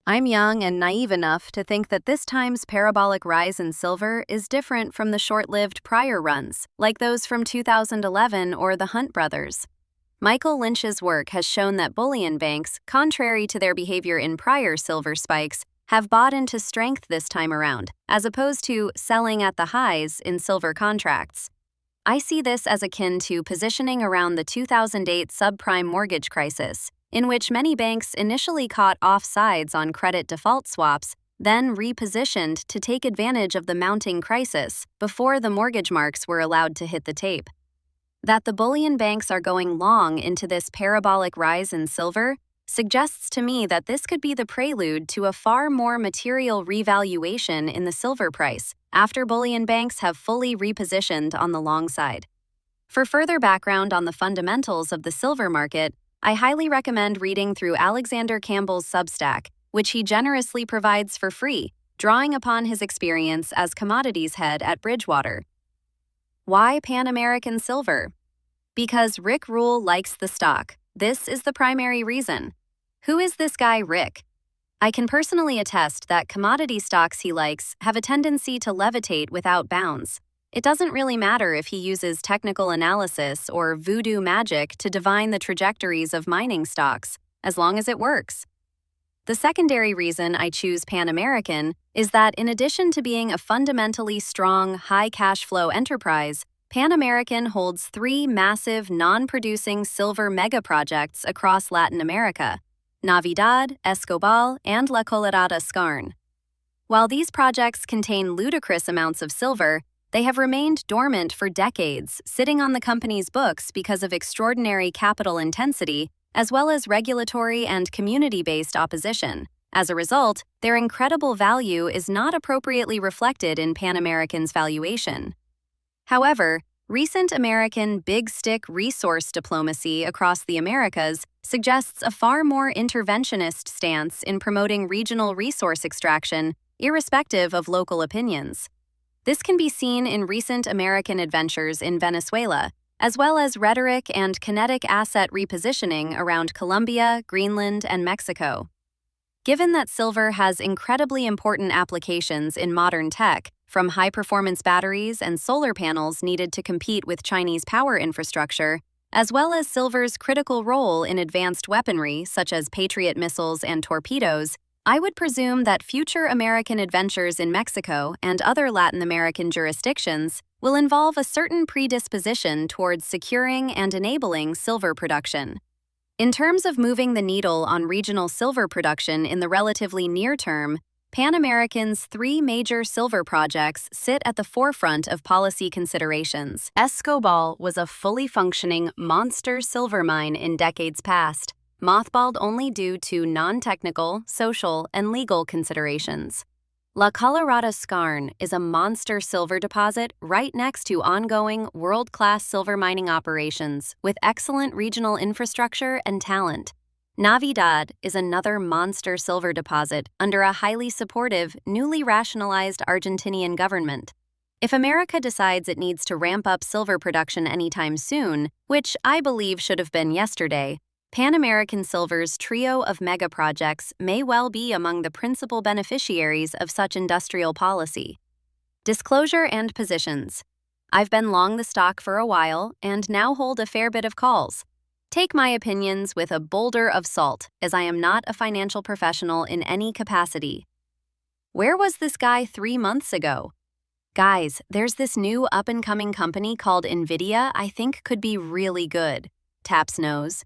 I'm young and naive enough to think that this time's parabolic rise in silver is different from the short-lived prior runs, like those from 2011 or the Hunt brothers. Michael Lynch's work has shown that bullion banks, contrary to their behavior in prior silver spikes, have bought into strength this time around, as opposed to selling at the highs in silver contracts. I see this as akin to positioning around the 2008 subprime mortgage crisis, in which many banks initially caught offsides on credit default swaps, then repositioned to take advantage of the mounting crisis before the mortgage marks were allowed to hit the tape. That the bullion banks are going long into this parabolic rise in silver suggests to me that this could be the prelude to a far more material revaluation in the silver price after bullion banks have fully repositioned on the long side. For further background on the fundamentals of the silver market, I highly recommend reading through Alexander Campbell's Substack, which he generously provides for free, drawing upon his experience as commodities head at Bridgewater. Why Pan American Silver? Because Rick Rule likes the stock. This is the primary reason. Who is this guy, Rick? I can personally attest that commodity stocks he likes have a tendency to levitate without bounds. It doesn't really matter if he uses technical analysis or voodoo magic to divine the trajectories of mining stocks, as long as it works. The secondary reason I choose Pan American is that in addition to being a fundamentally strong, high cash flow enterprise, Pan American holds 3 massive non-producing silver mega projects across Latin America: Navidad, Escobal, and La Colorada Skarn. While these projects contain ludicrous amounts of silver, they have remained dormant for decades, sitting on the company's books because of extraordinary capital intensity, as well as regulatory and community-based opposition. As a result, their incredible value is not appropriately reflected in Pan American's valuation. However, recent American big stick resource diplomacy across the Americas suggests a far more interventionist stance in promoting regional resource extraction, irrespective of local opinions. This can be seen in recent American adventures in Venezuela, as well as rhetoric and kinetic asset repositioning around Colombia, Greenland, and Mexico. Given that silver has incredibly important applications in modern tech, from high-performance batteries and solar panels needed to compete with Chinese power infrastructure, as well as silver's critical role in advanced weaponry such as Patriot missiles and torpedoes, I would presume that future American adventures in Mexico and other Latin American jurisdictions will involve a certain predisposition towards securing and enabling silver production. In terms of moving the needle on regional silver production in the relatively near term, Pan American's 3 major silver projects sit at the forefront of policy considerations. Escobal was a fully functioning monster silver mine in decades past, mothballed only due to non-technical, social, and legal considerations. La Colorada Skarn is a monster silver deposit right next to ongoing world-class silver mining operations with excellent regional infrastructure and talent. Navidad is another monster silver deposit under a highly supportive, newly rationalized Argentinian government. If America decides it needs to ramp up silver production anytime soon, which I believe should have been yesterday, Pan American Silver's trio of mega projects may well be among the principal beneficiaries of such industrial policy. Disclosure and positions. I've been long the stock for a while and now hold a fair bit of calls. Take my opinions with a boulder of salt, as I am not a financial professional in any capacity. Where was this guy 3 months ago? Guys, there's this new up-and-coming company called NVIDIA I think could be really good. Taps nose.